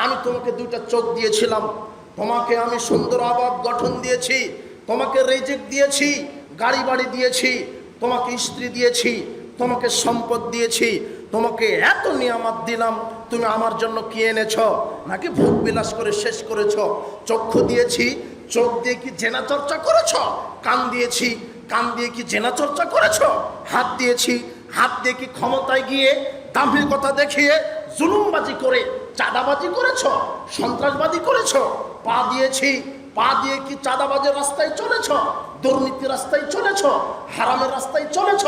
আমি তোমাকে দুইটা চোখ দিয়েছিলাম, তোমাকে আমি সুন্দর অভাব গঠন দিয়েছি, তোমাকে রিজিক দিয়েছি, গাড়ি বাড়ি দিয়েছি, তোমাকে স্ত্রী দিয়েছি, তোমাকে সম্পদ দিয়েছি, তোমাকে এত নিয়ামত দিলাম, তুমি আমার জন্য কি এনেছ? নাকি ভোগ বিলাস করে শেষ করেছ? চক্ষু দিয়েছি, চোখ দিয়ে কি জেনা চর্চা করেছ? কান দিয়েছি, কান দিয়ে কি জেনা চর্চা করেছ? হাত দিয়েছি, হাত দিয়ে কি ক্ষমতায় গিয়ে দাম্ভিকতা দেখিয়ে জুলুমবাজি করে চাঁদাবাজি করেছ, সন্ত্রাসবাদী করেছ? পা দিয়েছি, পা দিয়ে কি চাঁদাবাজের রাস্তায় চলেছ, দুর্নীতির রাস্তায় চলেছ, হারামের রাস্তায় চলেছ?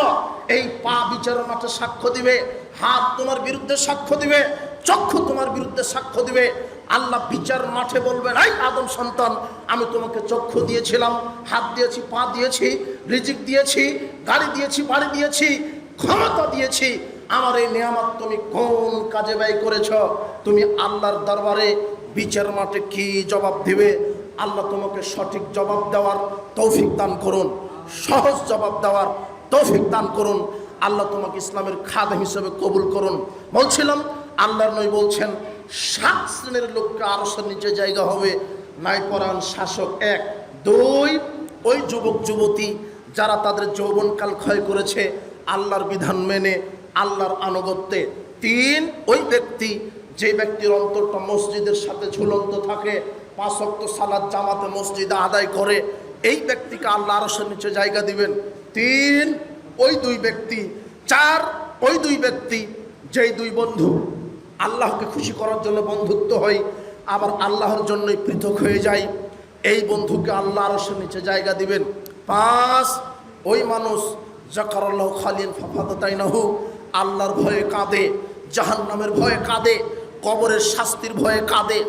এই পা বিচারের মাঠে সাক্ষ্য দিবে, হাত তোমার বিরুদ্ধে সাক্ষ্য দিবে, চক্ষু তোমার বিরুদ্ধে সাক্ষ্য দিবে। আল্লাহ বিচার মাঠে বলবেন, এই আদম সন্তান, আমি তোমাকে চক্ষু দিয়েছিলাম, হাত দিয়েছি, পা দিয়েছি, রিজিক দিয়েছি, গাড়ি দিয়েছি, বাড়ি দিয়েছি, ক্ষমতা দিয়েছি, আমার এই নিয়ামত তুমি কোন কাজে ব্যয় করেছ? তুমি আল্লাহর দরবারে বিচার মাঠে কি জবাব দিবে? আল্লাহ তোমাকে সঠিক জবাব দেওয়ার তৌফিক দান করুন, সহজ জবাব দেওয়ার তৌফিক দান করুন। আল্লাহ তোমাকে ইসলামের খাদেম হিসেবে কবুল করুন। বলছিলাম, আল্লাহর নবী বলছেন 7 শ্রেণীর লোককে আরশের নিচে জায়গা হবে। ন্যায়পরায়ণ শাসক 1, 2 ওই যুবক যুবতী যারা তাদের যৌবনকাল ক্ষয় করেছে আল্লাহর বিধান মেনে, আল্লাহর আনুগত্যে। 3 ওই ব্যক্তি যে ব্যক্তির অন্তরটা মসজিদের সাথে ঝুলন্ত থাকে, 5 ওয়াক্ত সালাত জামাতে মসজিদে আদায় করে, এই ব্যক্তিকে আল্লাহ আরশের নিচে জায়গা দিবেন। 3 ওই 2 ব্যক্তি। 4 ওই 2 ব্যক্তি যেই 2 বন্ধু আল্লাহকে খুশি করার জন্য বন্ধুত্ব হয়, আবার আল্লাহর জন্যই পৃথক হয়ে যায়, এই বন্ধুকে আল্লাহ আরশের নিচে জায়গা দিবেন। 5 ওই মানুষ যাকারাল্লাহ খালিয়ান ফাফাদাতাইনাহু, আল্লাহর ভয়ে কাঁদে, জাহান্নামের ভয়ে কাঁদে, কবরের শাস্তির ভয়ে কাঁদে।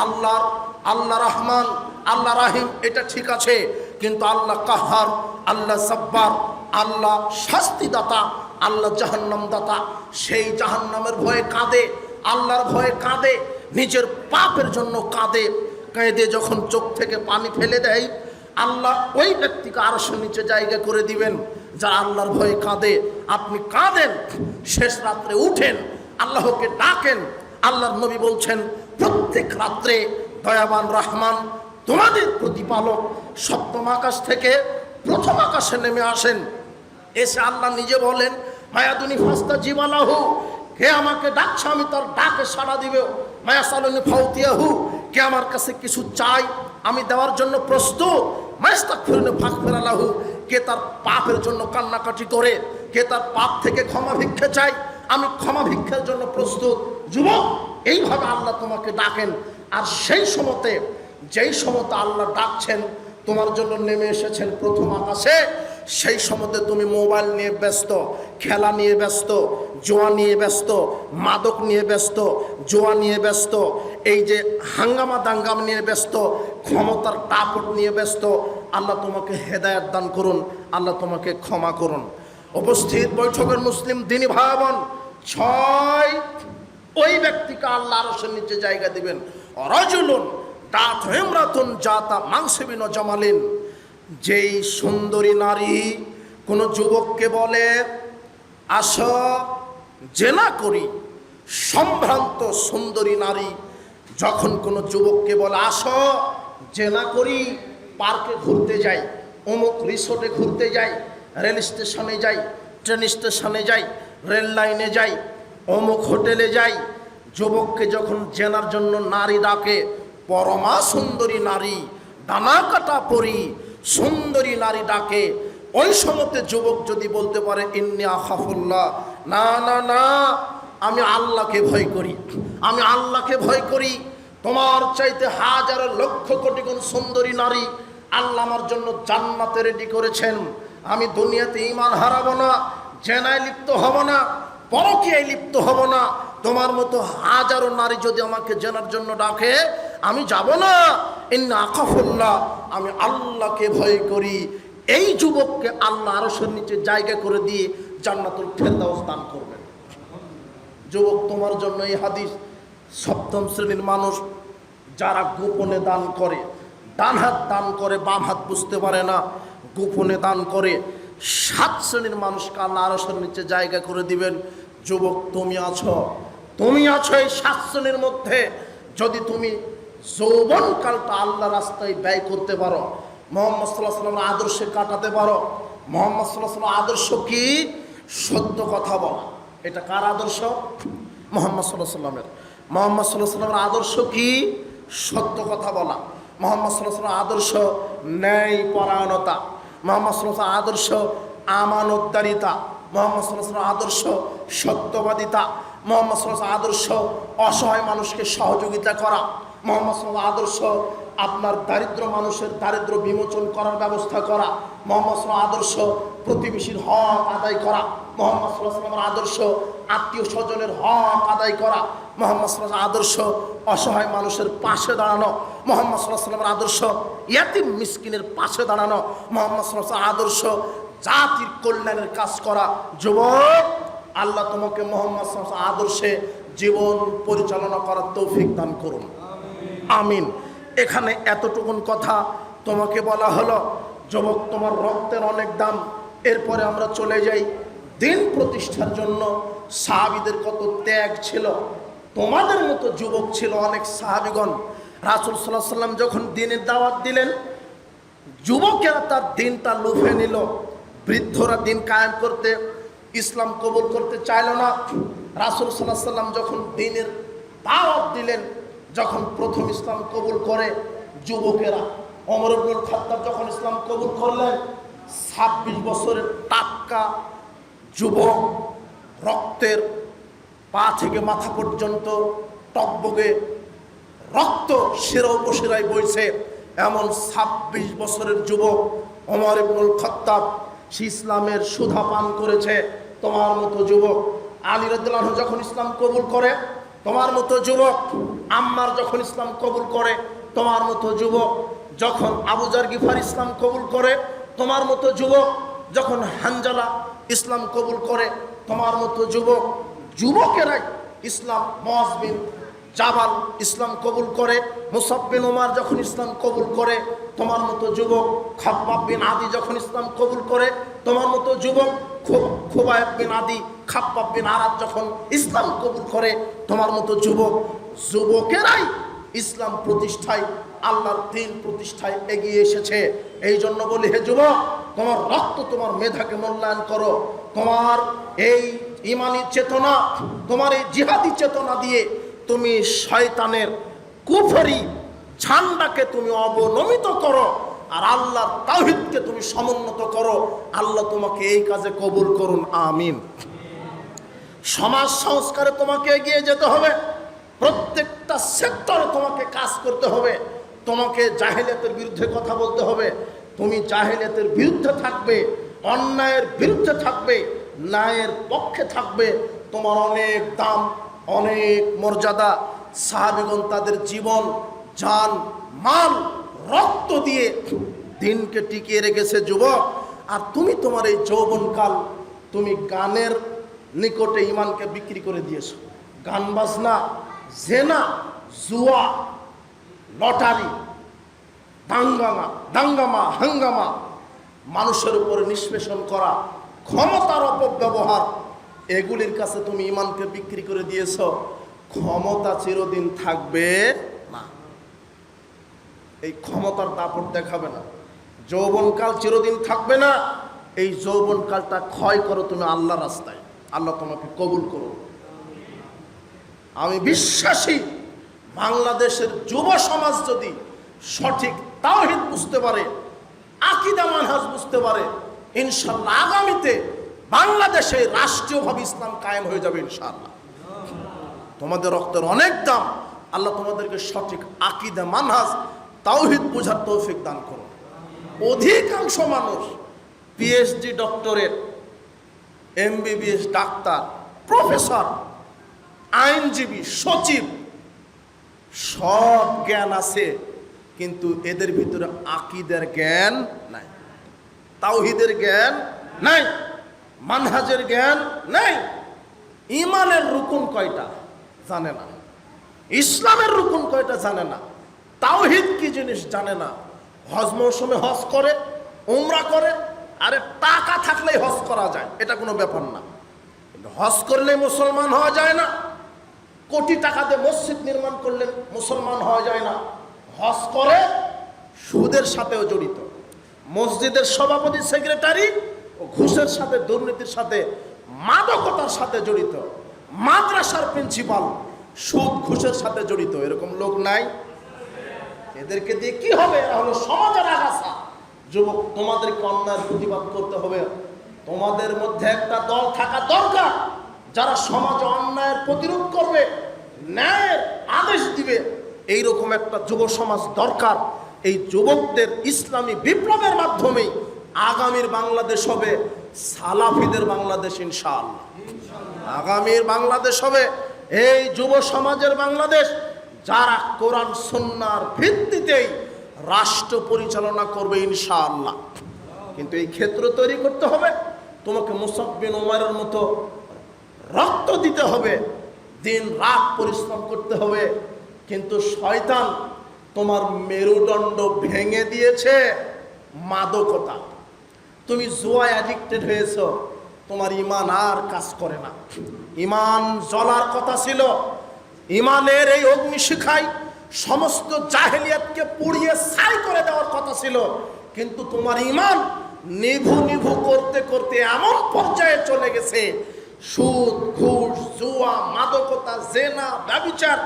আল্লাহ রহমান, আল্লাহ রাহিম, এটা ঠিক আছে, কিন্তু আল্লাহ কাহার, আল্লাহ সাব্বার, আল্লাহ শাস্তিদাতা, আল্লাহ জাহান্নাম দাতা, সেই জাহান্নামের ভয়ে কাঁদে, আল্লাহর ভয়ে কাঁদে, নিজের পাপের জন্য কাঁদে। কেঁদে যখন চোখ থেকে পানি ফেলে দেয়, আল্লাহ ওই ব্যক্তিকে আরশের নিচে জায়গা করে দিবেন যারা আল্লাহর ভয়ে কাঁদে। আপনি কাঁদেন, শেষ রাত্রে উঠেন, আল্লাহকে ডাকেন। আল্লাহর নবী বলছেন, প্রত্যেক রাত্রে দয়াবান রহমান তোমাদের প্রতিপালক সপ্তম আকাশ থেকে প্রথম আকাশে নেমে আসেন। এসে আল্লাহ নিজে বলেন, মায়াদুনি ফাস্তা জিবালাহু, কে আমাকে ডাকছে আমি তার ডাকে সাড়া দিব। মায়াসালুনি ফাউতিয়াহু, কে আমার কাছে কিছু চাই আমি দেওয়ার জন্য প্রস্তুত। মায়াস্তাগফিরুনি ফাগফিরালাহু, কে তার পাপের জন্য কান্নাকাটি করে, কে তার পাপ থেকে ক্ষমা ভিক্ষা চাই, আমি ক্ষমা ভিক্ষার জন্য প্রস্তুত। যুবক, এইভাবে আল্লাহ তোমাকে ডাকেন। আর সেই সময়তে, যেই সময়তে আল্লাহ ডাকছেন, তোমার জন্য নেমে এসেছেন প্রথম আকাশে, সেই সময়তে তুমি মোবাইল নিয়ে ব্যস্ত, খেলা নিয়ে ব্যস্ত, জোয়া নিয়ে ব্যস্ত, মাদক নিয়ে ব্যস্ত, জোয়া নিয়ে ব্যস্ত, এই যে হাঙ্গামা দাঙ্গাম নিয়ে ব্যস্ত, ক্ষমতার দাপট নিয়ে ব্যস্ত। আল্লাহ তোমাকে হেদায়েত দান করুন, আল্লাহ তোমাকে ক্ষমা করুন। উপস্থিত বৈঠকের মুসলিম দিনী ভাই বোন, 6 ওই ব্যক্তিকে আল্লাহ আরশের নিচে জায়গা দিবেন। রাজুলুন দাত ইমরাতুন জাতা মানসিবিন জামালিন, যেই সুন্দরী নারী কোনো যুবককে বলে আসো জেনা করি, সম্ভ্রান্ত সুন্দরী নারী যখন কোনো যুবককে বলে আসো জেনা করি, পার্কে ঘুরতে যাই, অমুক রিসোর্টে ঘুরতে যাই, রেল স্টেশনে যাই, ট্রেন স্টেশনে যাই, রেল লাইনে যাই, অমুক হোটেলে যাই, যুবককে যখন জেনার জন্য নারী ডাকে, পরমা সুন্দরী নারী, ডানা কাটা পরি সুন্দরী নারী ডাকে, ওই সময়তে যুবক যদি বলতে পারে ইন্নী আখাফুল্লাহ, না না না, আমি আল্লাহকে ভয় করি, আমি আল্লাহকে ভয় করি, তোমার চাইতে হাজার লক্ষ কোটি গুণ সুন্দরী নারী আল্লাহ আমার জন্য জান্নাতে রেডি করেছেন, আমি দুনিয়াতে ঈমান হারাবো না, জেনায় লিপ্ত হব না, পরকীয়ায় লিপ্ত হব না, তোমার মতো হাজারো নারী যদি আমাকে জেনার জন্য ডাকে আমি যাব না। ইন্না আখাফুল্লাহ, আমি আল্লাহকে ভয় করি। এই যুবককে আল্লাহ আরশের নিচে জায়গা করে দিয়ে জান্নাতুল ফেরদাউস দান করবেন। যুবক, তোমার জন্য এই হাদিস। 7ম শ্রেণীর মানুষ যারা গোপনে দান করে, ডান হাত দান করে, বাম হাত বুঝতে পারে না, গোপনে দান করে, 7 শ্রেণীর মানুষকে আল্লাহ আরশের নিচে জায়গা করে দিবেন। যুবক, তুমি আছো এই 7 শ্রেণীর মধ্যে যদি তুমি যৌবনকালটা আল্লাহ রাস্তায় ব্যয় করতে পারো, মুহাম্মদ সাল্লাল্লাহু আলাইহি ওয়াসাল্লামের আদর্শে কাটাতে পারো। মুহাম্মদ সাল্লাল্লাহু আলাইহি ওয়াসাল্লামের আদর্শ কি? সত্য কথা বলা। এটা কার আদর্শ? মুহাম্মদ সাল্লাল্লাহু আলাইহি ওয়াসাল্লামের। মুহাম্মদ সাল্লাল্লাহু আলাইহি ওয়াসাল্লামের আদর্শ কি? সত্য কথা বলা। মুহাম্মদ সাল্লাল্লাহু আলাইহি ওয়াসাল্লামের আদর্শ ন্যায় পরায়ণতা। মুহাম্মদ সাল্লাল্লাহু আলাইহি ওয়াসাল্লামের আদর্শ আমানতদারিতা। মুহাম্মদ সাল্লাল্লাহু আলাইহি ওয়াসাল্লামের আদর্শ সত্যবাদিতা। মুহাম্মদ সাল্লাল্লাহু আলাইহি ওয়াসাল্লামের আদর্শ অসহায় মানুষকে সহযোগিতা করা। মুহাম্মদ সাল্লাল্লাহু আলাইহি ওয়াসাল্লামের আদর্শ আপনার দারিদ্র মানুষের দারিদ্র বিমোচন করার ব্যবস্থা করা। মুহাম্মদ সাল্লাল্লাহু আলাইহি ওয়াসাল্লামের আদর্শ প্রতিবেশীর হক আদায় করা। মুহাম্মদ সাল্লাল্লাহু আলাইহি ওয়াসাল্লামের আদর্শ আত্মীয় স্বজনের হক আদায় করা। মুহাম্মদ সাল্লাল্লাহু আলাইহি ওয়াসাল্লামের আদর্শ অসহায় মানুষের পাশে দাঁড়ানো। মুহাম্মদ সাল্লাল্লাহু আলাইহি ওয়াসাল্লামের আদর্শ ইয়াতিম মিসকিনের পাশে দাঁড়ানো। মুহাম্মদ সাল্লাল্লাহু আলাইহি ওয়াসাল্লামের আদর্শ জাতির কল্যাণের কাজ করা। যুবক, আল্লাহ তোমাকে মুহাম্মদ সাল্লাল্লাহু আলাইহি ওয়াসাল্লামের আদর্শে জীবন পরিচালনা করার তৌফিক দান করুন, আমিন। এখানে এতটুকুন কথা তোমাকে বলা হলো। যুবক, তোমার রক্তের অনেক দাম। এরপরে আমরা চলে যাই দিন প্রতিষ্ঠার জন্য সাহাবীদের কত ত্যাগ ছিল। তোমাদের মতো যুবক ছিল অনেক সাহাবীগণ। রাসূল সাল্লাল্লাহু আলাইহি ওয়াসাল্লাম যখন দ্বীনের দাওয়াত দিলেন, যুবকেরা তার দিনটা লুফে নিল। বৃদ্ধরা দিন কায়েম করতে, ইসলাম কবুল করতে চাইল না। রাসূল সাল্লাল্লাহু আলাইহি ওয়াসাল্লাম যখন দ্বীনের দাওয়াত দিলেন, যখন প্রথম ইসলাম কবুল করে যুবকেরা, ওমর ইবনুল খাত্তাব যখন ইসলাম কবুল করলেন, 26 বছরের টাটকা যুবক, রক্তের পা থেকে মাথা পর্যন্ত টকবগে রক্ত শিরা উপশিরায় বইছে, এমন 26 বছরের যুবক ওমর ইবনুল খাত্তাব, সে ইসলামের সুধা পান করেছে। তোমার মতো যুবক আলী রাদিয়াল্লাহু আনহু যখন ইসলাম কবুল করে, তোমার মতো যুবক আম্মার যখন ইসলাম কবুল করে, তোমার মতো যুবক যখন আবু যার গিফার ইসলাম কবুল করে, তোমার মতো যুবক যখন হানজালা ইসলাম কবুল করে, তোমার মতো যুবক, যুবকেরাই ইসলাম, মুআজ বিন জাবাল ইসলাম কবুল করে, মুসাব বিন উমার যখন ইসলাম কবুল করে, তোমার মতো যুবক খাব্বাব বিন আদি যখন ইসলাম কবুল করে, তোমার মতো যুবক খুবাইব বিন আদি, খাব্বাব বিন আরাদ যখন ইসলাম কবুল করে, তোমার মতো যুবক, যুবকেরাই ইসলাম প্রতিষ্ঠায়, আল্লাহর দ্বীন প্রতিষ্ঠায় এগিয়ে এসেছে। এই জন্য বলি, হে যুবক, তোমার রক্ত, তোমার মেধাকে মূল্যায়ন করো। তোমার এই ইমানি চেতনা, তোমার এই জিহাদি চেতনা দিয়ে তুমি শয়তানের কুফরি ঝান্ডাকে তুমি অবনমিত করো, আর আল্লাহর তাওহীদকে তুমি সমুন্নত করো। আল্লাহ তোমাকে এই কাজে কবুল করুন, আমিন। সমাজ সংস্কারে তোমাকে এগিয়ে যেতে হবে। প্রত্যেকটা সেক্টরে তোমাকে কাজ করতে হবে। তোমাকে জাহেলিয়াতের বিরুদ্ধে কথা বলতে হবে। তুমি জাহেলিয়াতের বিরুদ্ধে থাকবে, অন্যায়ের বিরুদ্ধে থাকবে, ন্যায়ের পক্ষে থাকবে। তোমার অনেক দাম, অনেক মর্যাদা। সাহাবীগণ তাদের জীবন, জান, মাল, রক্ত দিয়ে দিনকে টিকিয়ে রেখেছে। যুবক, আর তুমি তোমার এই যৌবনকাল তুমি গানের নিকটে ইমানকে বিক্রি করে দিয়েছো। গান বাজনা, জেনা, জুয়া, লটারি, দাঙ্গামা, হাঙ্গামা, মানুষের উপরে নিষ্পেষণ করা, ক্ষমতার অপব্যবহার, এগুলির কাছে তুমি ইমানকে বিক্রি করে দিয়েছ। ক্ষমতা চিরদিন থাকবে না, এই ক্ষমতার দাপট দেখাবে না। যৌবনকাল চিরদিন থাকবে না। এই যৌবনকালটা ক্ষয় করো তুমি আল্লাহর রাস্তায়। আল্লাহ তোমাকে কবুল করুন। আমি বিশ্বাসী, বাংলাদেশের যুব সমাজ যদি সঠিক তাওহীদ বুঝতে পারে, আকীদা মানহাজ বুঝতে পারে, ইনশাআল্লাহ আগামীতে বাংলাদেশে রাষ্ট্রীয়ভাবে ইসলাম কায়েম হয়ে যাবে ইনশাআল্লাহ। তোমাদের রক্তের অনেক দাম। আল্লাহ তোমাদেরকে সঠিক আকীদা মানহাজ তাওহীদ বোঝার তৌফিক দান করুন। অধিকাংশ মানুষ PhD doctorate, MBBS doctor, professor, আইনজীবী, সচিব, সব জ্ঞান আছে, কিন্তু এদের ভিতরে আকীদার জ্ঞান নাই, তাওহীদের জ্ঞান নাই, মানহাজের জ্ঞান নাই। ইমানের রুকুন কয়টা জানে না, ইসলামের রুকুন কয়টা জানে না, তাওহীদ কি জিনিস জানে না। হজ মৌসুমে হজ করে, উমরা করে, আরে টাকা থাকলেই হজ করা যায়, এটা কোনো ব্যাপার না। কিন্তু হজ করলেই মুসলমান হওয়া যায় না। কোটি টাকা দিয়ে মসজিদ নির্মাণ করলেন মুসলমান হওয়া যায় না। হজ করে সুদের সাথেও জড়িত, মসজিদের সভাপতি সেক্রেটারি ও ঘুষের সাথে, দুর্নীতির সাথে, মাদকতার সাথে জড়িত, মাদ্রাসার প্রিন্সিপাল সুদ ঘুষের সাথে জড়িত। এরকম লোক নাই? এদেরকে দিয়ে কি হবে? এরা হলো সমাজের আগাছা। যুবক, তোমাদেরকে অন্যায়ের প্রতিবাদ করতে হবে। তোমাদের মধ্যে একটা দল থাকা দরকার যারা সমাজে অন্যায়ের প্রতিরোধ করবে, ন্যায়ের আদেশ দিবে। এইরকম একটা যুব সমাজ দরকার। এই যুবকদের ইসলামী বিপ্লবের মাধ্যমেই আগামীর বাংলাদেশ হবে সালাফিদের বাংলাদেশ, ইনশাআল্লাহ। আগামীর বাংলাদেশ হবে এই যুব সমাজের বাংলাদেশ, যারা কোরআন সুন্নাহর ভিত্তিতেই রাষ্ট্র পরিচালনা করবে, ইনশাআল্লাহ। কিন্তু এই ক্ষেত্র তৈরি করতে হবে। তোমাকে মুসআব বিন উমাইরের মতো রক্ত দিতে হবে, দিন রাত পরিশ্রম করতে হবে। কিন্তু শয়তান তোমার মেরুদণ্ড ভেঙে দিয়েছে মাদকতা। তুমি জুয়ায় অ্যাডিক্টেড হয়েছ, তোমার ঈমান আর কাজ করে না। ঈমান জ্বলার কথা ছিল, ঈমানের এই অগ্নিশিখায় সমস্ত জাহেলিয়াতকে পুড়িয়ে ছাই করে দেওয়ার কথা ছিল। কিন্তু তোমার ঈমান নিভু নিভু করতে করতে এমন পর্যায়ে চলে গেছে, সুদ ঘুষ জুয়া মাদকতা জেনা ব্যভিচার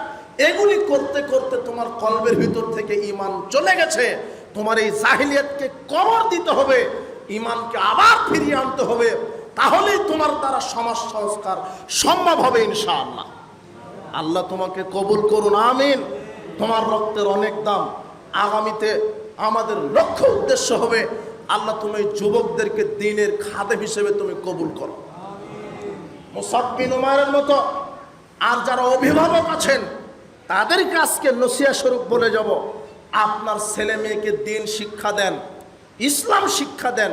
এগুলি করতে করতে তোমার কলবের ভিতর থেকে ঈমান চলে গেছে। তোমার এই জাহেলিয়াতকে কবর দিতে হবে, ঈমানকে আবার ফিরিয়ে আনতে হবে। তাহলেই তোমার দ্বারা সমাজ সংস্কার সম্ভব হবে, ইনশাআল্লাহ। আল্লাহ তোমাকে কবুল করুন, আমিন। তোমার রক্তের অনেক দাম। আগামীতে আমাদের লক্ষ্য উদ্দেশ্য হবে, আল্লাহ তুমি যুবকদেরকে দ্বীনের খাদেম হিসেবে তুমি কবুল করো, মুসআব বিন উমাইরের মতো। আর যারা অভিভাবক আছেন তাদেরকে আজকে নসিহা স্বরূপ বলে যাব, আপনার ছেলে মেয়েকে দ্বীন শিক্ষা দেন, ইসলাম শিক্ষা দেন।